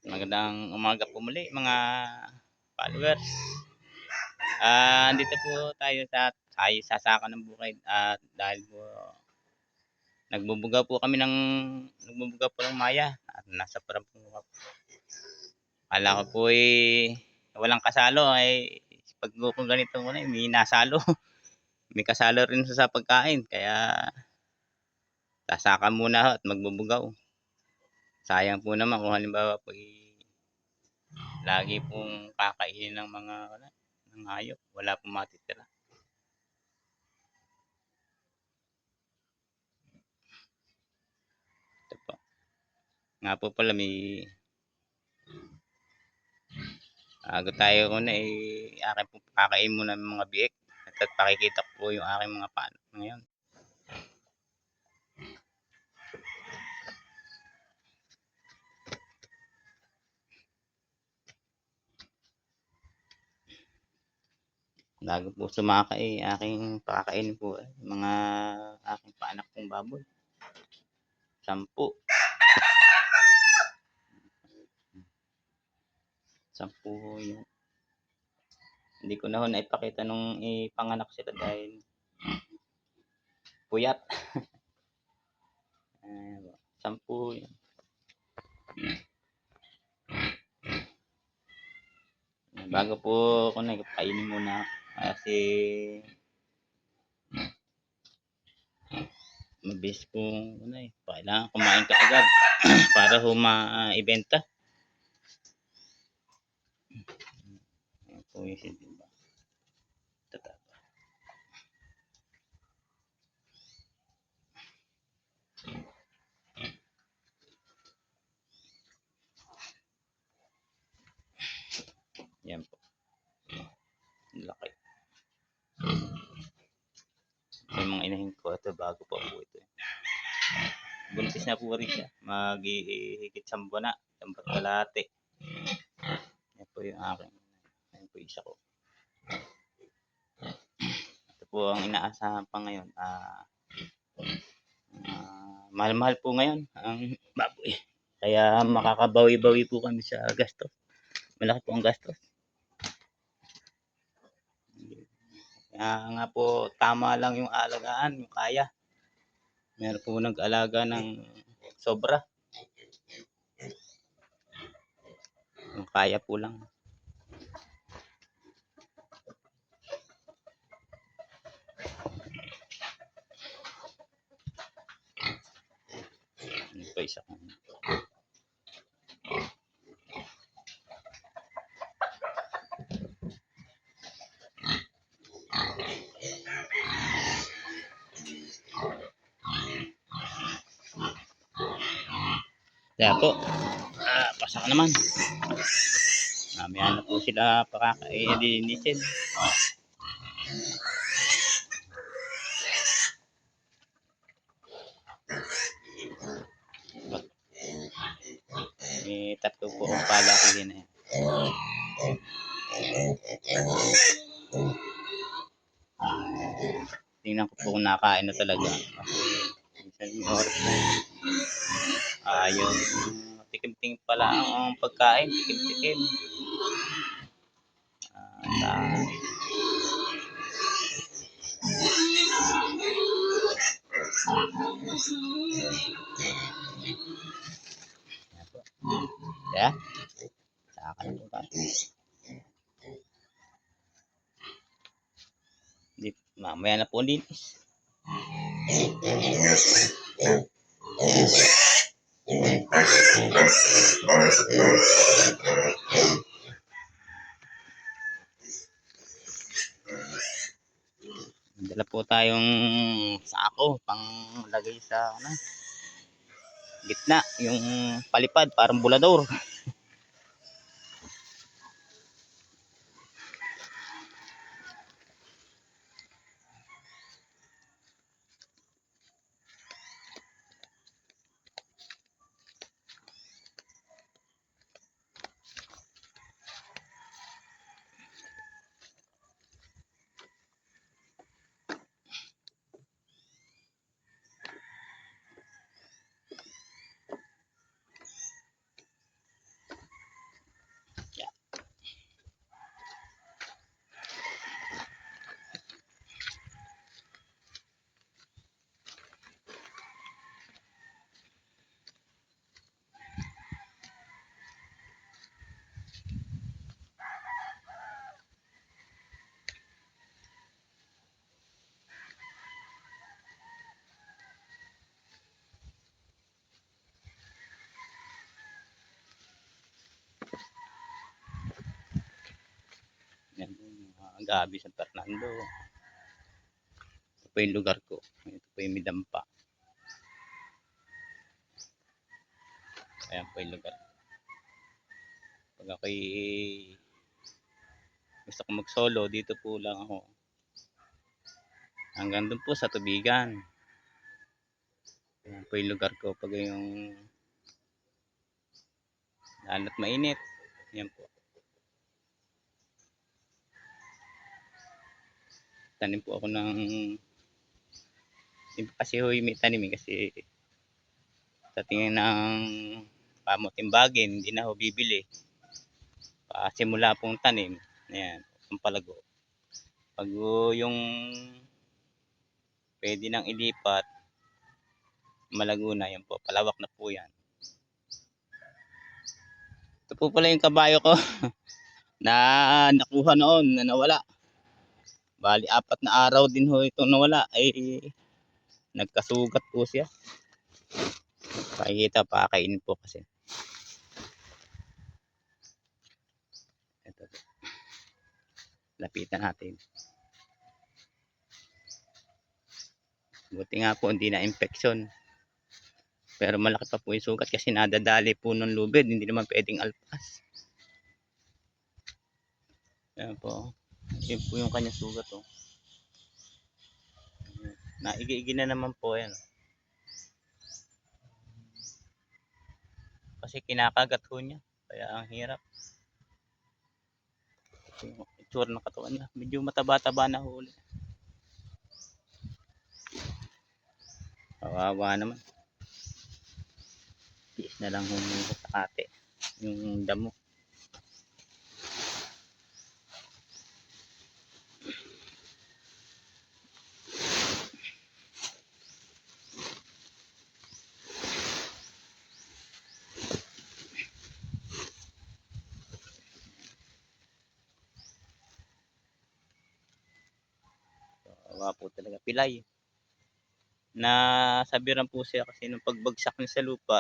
Magandang umaga po muli mga followers. Andito po tayo sasaka ng bukid at dahil po nagbubuga po ng maya at nasa parang po. Akala ko po walang kasalo ay pag kung ganito muna may nasalo. May kasalo rin sa pagkain kaya sasaka muna at magbubugaw. Sayang po naman kung halimbawa po lagi pong kakainin ng mga ng hayop, wala pong matitira. Ito po. Nga po pala may bago tayo una akin po kakain muna ng mga biik at pakikita ko po yung aking mga paano ngayon. Bago po sumaka aking pakakainin po mga aking paanak kong baboy. 10. 10 yung hindi ko na ho naipakita nung ipanganak sila dahil puyat. 10 yun. Bago po ako nagpainin muna kasi mabilis kong kailangan kumain ka agad para ho maibenta. Ayan po yung diba? Yan po. Laki. Yung mga inahin ko ito bago pa po ito. Buntis na po rin siya. Mag-ihigit 10 buwan na. 10 kalahati. Yan po yung akin. Yan po isa ko. Ito po ang inaasahan pa ngayon. Mahal-mahal po ngayon ang baboy. Kaya makakabawi-bawi po kami sa gastos. Malaki po ang gastos. Kaya nga po tama lang yung alagaan, yung kaya. Meron po nag-alaga ng sobra. Yung kaya po lang. Ano pa isa ko. Kaya po, pasak naman. Mamaya na po sila pakakailinisin. May 3 po ang palakihin na yan. Tingnan ko po kung nakain na talaga. Minsan may oras na yung tikim-tikim pala ang pagkain. Tikim-tikim. Kaya saka na po tayo. Mamaya na po linis. Dala po tayong sako pang lagay sa gitna, yung palipad parang bulador. Gabi San Fernando. Ito po yung lugar ko. Ito po yung Midampa. Ayan po yung lugar. Pag ako'y gusto ko mag-solo, dito po lang ako. Hanggang doon po sa tubigan. Ayan po yung lugar ko. Pag yung lalo't mainit. Ayan po. Tanim po ako ng kasi huy may tanim kasi sa tingin ng pamutimbagin hindi na ako bibili. Simula pong tanim. Ayan, ang palago. Pag yung pwede nang ilipat, malago na yan po. Palawak na po yan. Ito po pala yung kabayo ko na nakuha noon na nawala. Bali, 4 na araw din ho itong nawala. Ay, nagkasugat po siya. Pakikita, pakainin po kasi. Ito. Lapitan natin. Buti nga po hindi na infection. Pero malaki pa po yung sugat kasi nadadali po ng lubid. Hindi naman pwedeng alpas. Ayan po. Yan po yung kanya sugat. Oh. Naigi-igi na naman po yan. Kasi kinakagat ho niya. Kaya ang hirap. Yung itsura ng katawan niya. Medyo mataba-taba na huli. Kawawa naman. Tiis na lang huminto sa ate. Yung damo. Kawawa po talaga. Pilay. Nasabiran po siya kasi nung pagbagsak niya sa lupa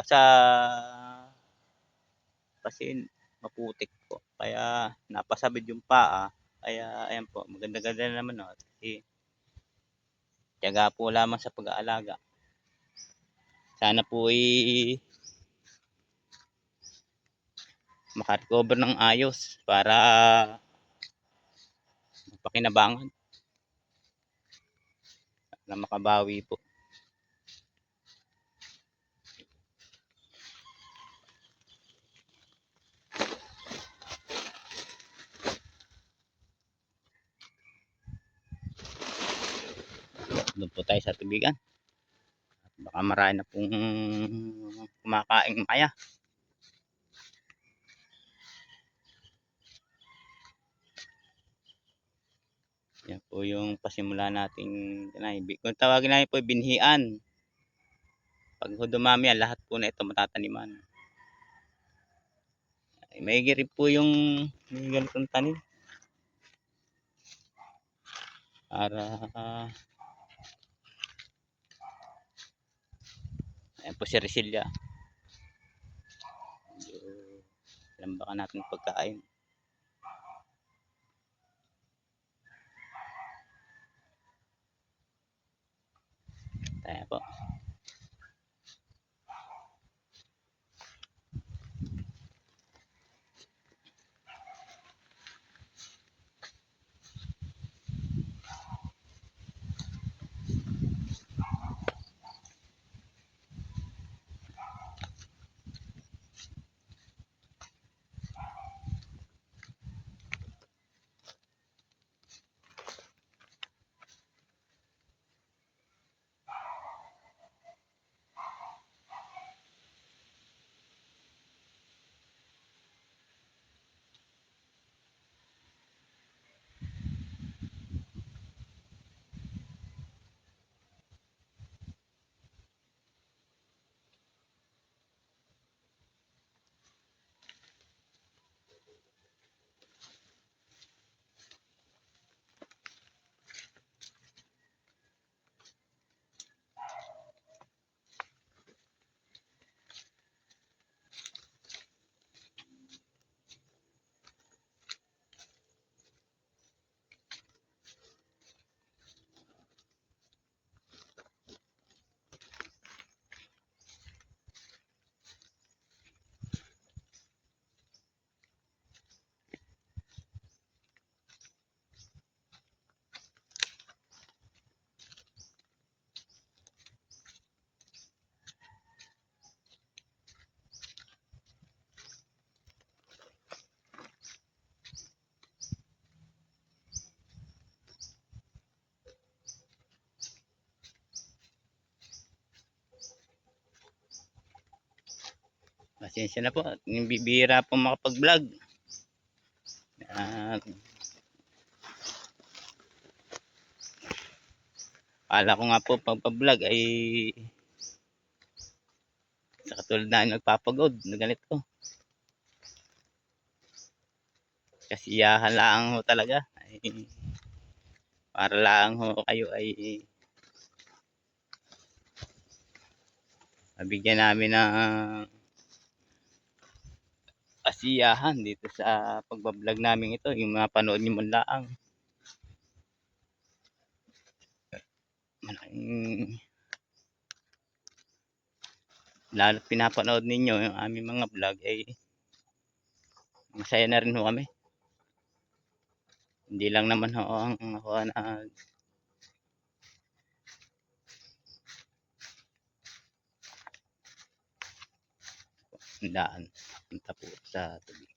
kasi maputik po kaya napasabid yung paa kaya ayan po maganda-ganda naman no kasi tiyaga po lamang sa pag-aalaga sana po makarecover ng ayos para mapakinabangan na makabawi po. Doon po tayo sa tubigan. Baka marami na pong kumakaing maya. Yan po yung pasimula nating kung tawagin namin po binhian. Pag dumami yan, lahat po na ito matataniman. May rin po yung may ganitong tanim. Para ayan po si Resilia. Lambakan natin pagkain. Tayo po. Pasensya na po, yung bibihira po makapag-vlog. Uh, Kala ko nga po pagpa-vlog ay sa katulad na nagpapagod na ganito. Kasiyahan lang ho talaga. Ay, para lang ho kayo ay mabigyan namin ng kasiyahan dito sa pagbablog namin ito. Yung mga panood nyo man lang. Malaking lalo pinapanood ninyo yung aming mga vlog ay masaya na rin ho kami. Hindi lang naman ho ang ako na daan punta po sa tubig.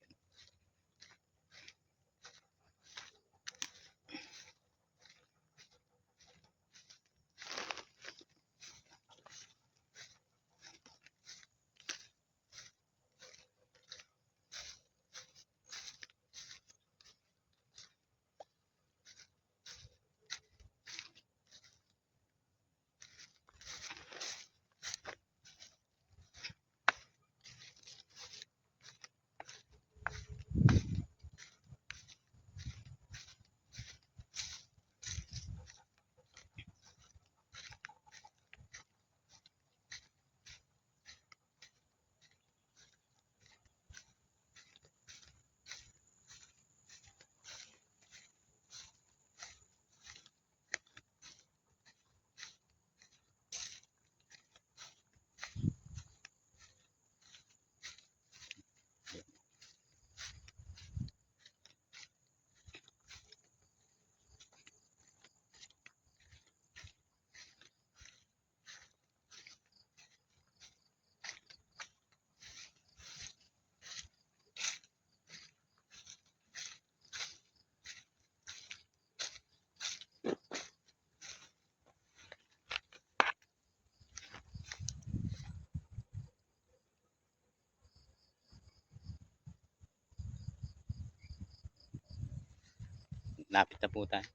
Lapit na po tayo.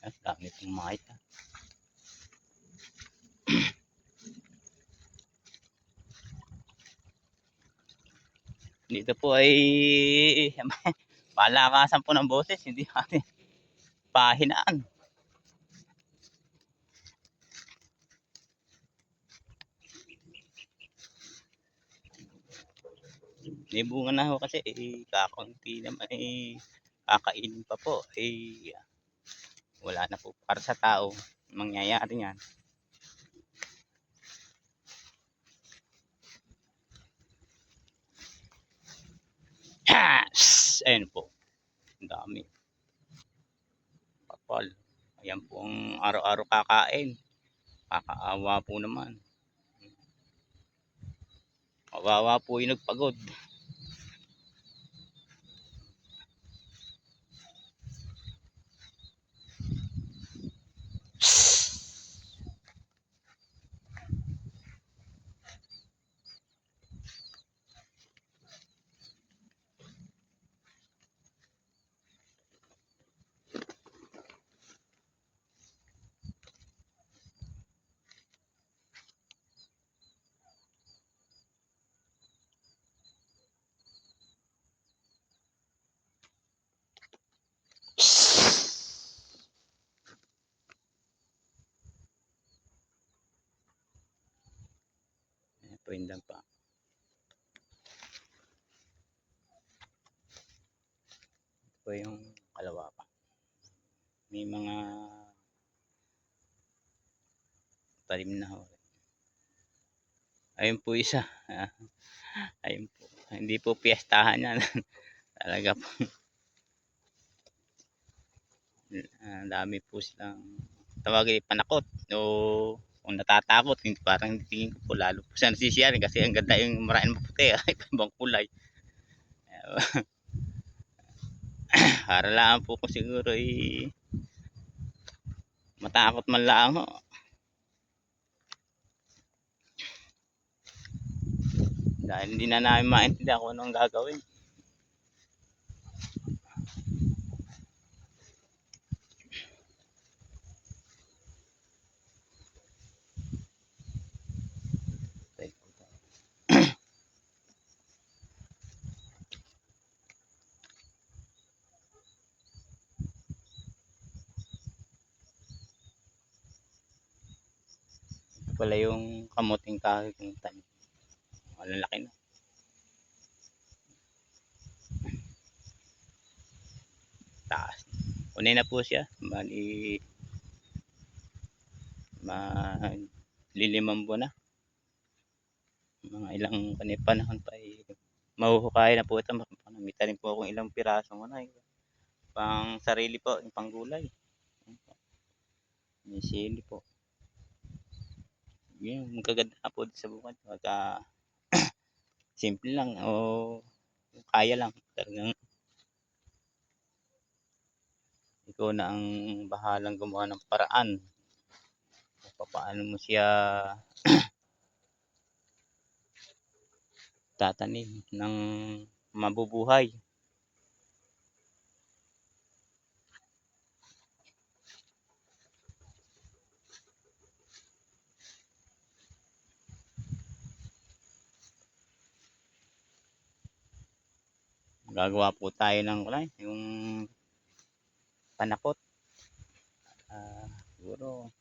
At dami pong makita. Dito po ay palakasan po ng boses, hindi natin pahinaan. May bunga na ho kasi kakaunti naman kakainin pa po wala na po para sa tao mangyayari yan. Ayun po, ang dami kapal. Ayan po ang araw-araw kakain, kakaawa po naman. Kawawa po yung nagpagod. Pwindang pa. Ito po yung kalawakan. May mga talim na ho. Ayun po isa. Ayun po. Hindi po piyestahan yan. Talaga po. Dami po silang tawagin panakot o kung natatakot, hindi, parang tingin ko po lalo po siya nasisiyarin kasi ang ganda yung maraming maputi, ibang kulay. Para lang po ko siguro matakot man lang ho. Dahil hindi na namin maintindihan kung anong gagawin. Ito pala yung kamuting kahoy kong tanim. Malalaki na. Taas. Unay na po siya. Bali, lilimang buwan na. Mga ilang panahon pa mahuhukay na po ito. May rin po akong ilang pirasong unay. Pang sarili po, yung pang gulay. May sili po. Yun, magaganda na po sa bukid. Pagka simple lang o kaya lang. Talagang ikaw na ang bahalang gumawa ng paraan. Paano mo siya tatanim ng mabubuhay. Gagawa po tayo ng yung panakot. Siguro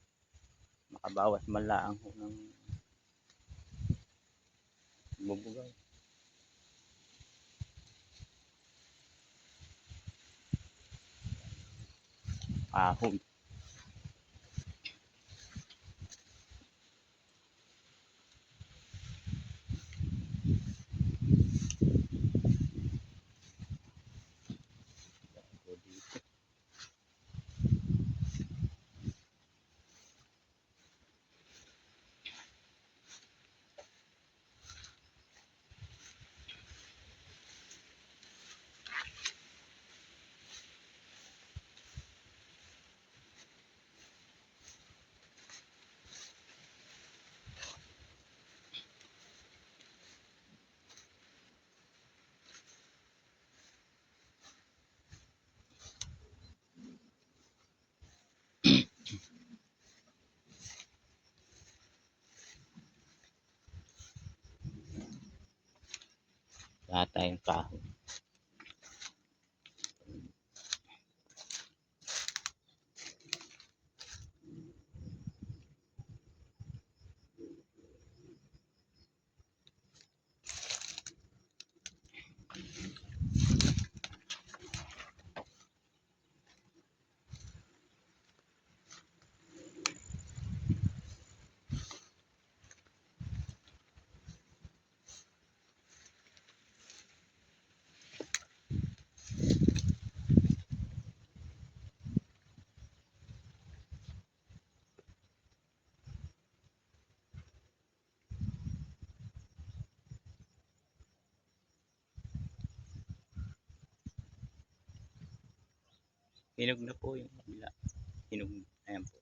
makabawas man lang ng bubugay. Ahon. Lahat tayong kahon. Hinog na po yung kabila. Hinog. Ayan po.